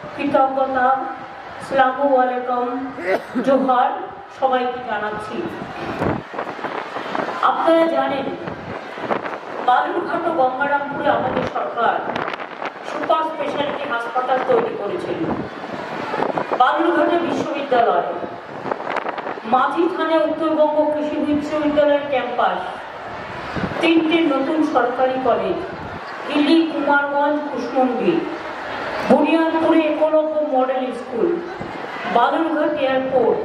কৃতজ্ঞতা, আসসালামু আলাইকুম, জোহার সবাইকে জানাচ্ছি। আপনারা জানেন বালুরঘাট ও গঙ্গারামপুরে আমাদের সরকার সুপার স্পেশালিটি হাসপাতাল তৈরি করেছিল। বালুরঘাটে বিশ্ববিদ্যালয়, মাঝি থানায় উত্তরবঙ্গ কৃষি বিশ্ববিদ্যালয়ের ক্যাম্পাস, 3টে নতুন সরকারি কলেজ, হিলি, কুমারগঞ্জ, কুশমন্ডি, বুনিয়াদপুরে Eklavya model school, Balurghat airport,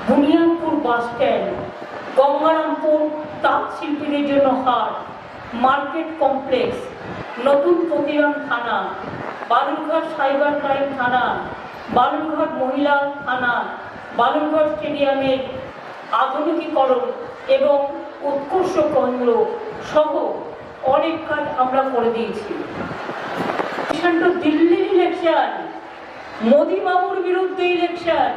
Buniadpur bus stand, Gangarampur তাঁত শিল্পীদের জন্য হাট, মার্কেট কমপ্লেক্স, নতুন প্রতিরাম থানা, বালুরঘাট সাইবার ক্রাইম থানা, বালুরঘাট মহিলা থানা, বালুরঘাট স্টেডিয়ামের আধুনিকীকরণ এবং উৎকর্ষ কেন্দ্র সহ অনেক কাজ আমরা করে দিয়েছি। দিল্লির ইলেকশন, মোদী বাবুর বিরুদ্ধে ইলেকশন,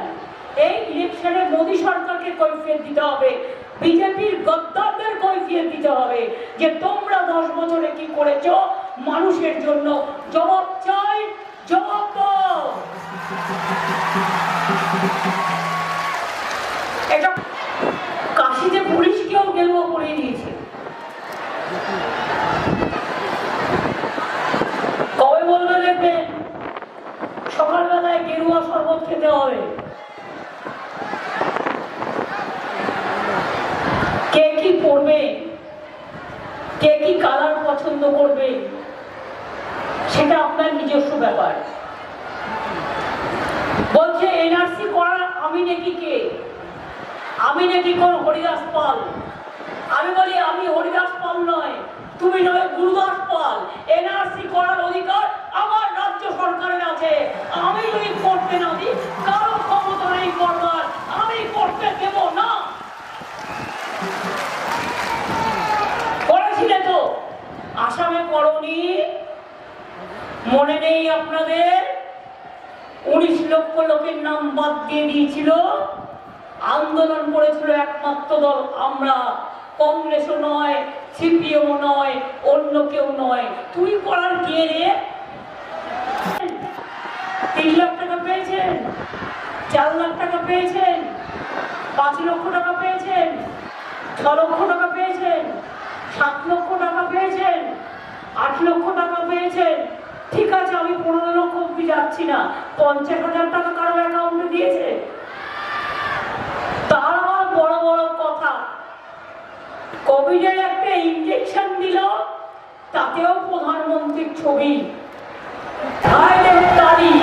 এই ইলেকশনে মোদী সরকারকে কৈফিয়ত দিতে হবে, বিজেপির গদ্দারদের কৈফিয়ত দিতে হবে যে তোমরা 10 বছরে কি করেছো মানুষের জন্য। জবাব চাই, জবাব দাও। এটা কাশিতে পুলিশকেও গেরুয়া পরিয়ে দিয়েছে। কবে বলবে দেখবেন সকালবেলায় গেরুয়া শরবত খেতে হবে। কে কি পড়বে, কে কি কালার পছন্দ করবে সেটা আপনার নিজস্ব ব্যাপার। বলছে এনআরসি করার আমি নাকি কে? আমি নাকি কোন হরিদাস পাল? আমি বলি আমি হরিদাস পাল নয়, তুমি নয় গুরুদাস পাল। এনআরসি করার অধিকার আমার রাজ্য সরকারের আছে। আমি যদি করতে না দিই, কারো ক্ষমতা নেই করবার, আমি করতে দেব না। করেছিলে তো আসামে করনি? মনে নেই আপনাদের? 19 লক্ষ লোকের নাম বাদ দিয়ে দিয়েছিল। আন্দোলন করেছিল একমাত্র দল আমরা, কংগ্রেসও নয়, সিপিএম নয়, অন্য কেউ নয়। তুই করার কে রে? 3 লাখ টাকা পেয়েছেন, 4 লাখ টাকা পেয়েছেন, 5 লক্ষ টাকা পেয়েছেন, 6 লক্ষ টাকা পেয়েছেন, 7 লক্ষ টাকা পেয়েছেন, 8 লক্ষ টাকা পেয়েছেন। ঠিক আছে, আমি 15 লক্ষ অব্দি যাচ্ছি না। 50,000 টাকা কারো অ্যাকাউন্টে দিয়েছে? তার আবার বড় বড় কথা। কোভিডের একটা ইনজেকশন দিল, তাতেও প্রধানমন্ত্রীর ছবি, তারিখ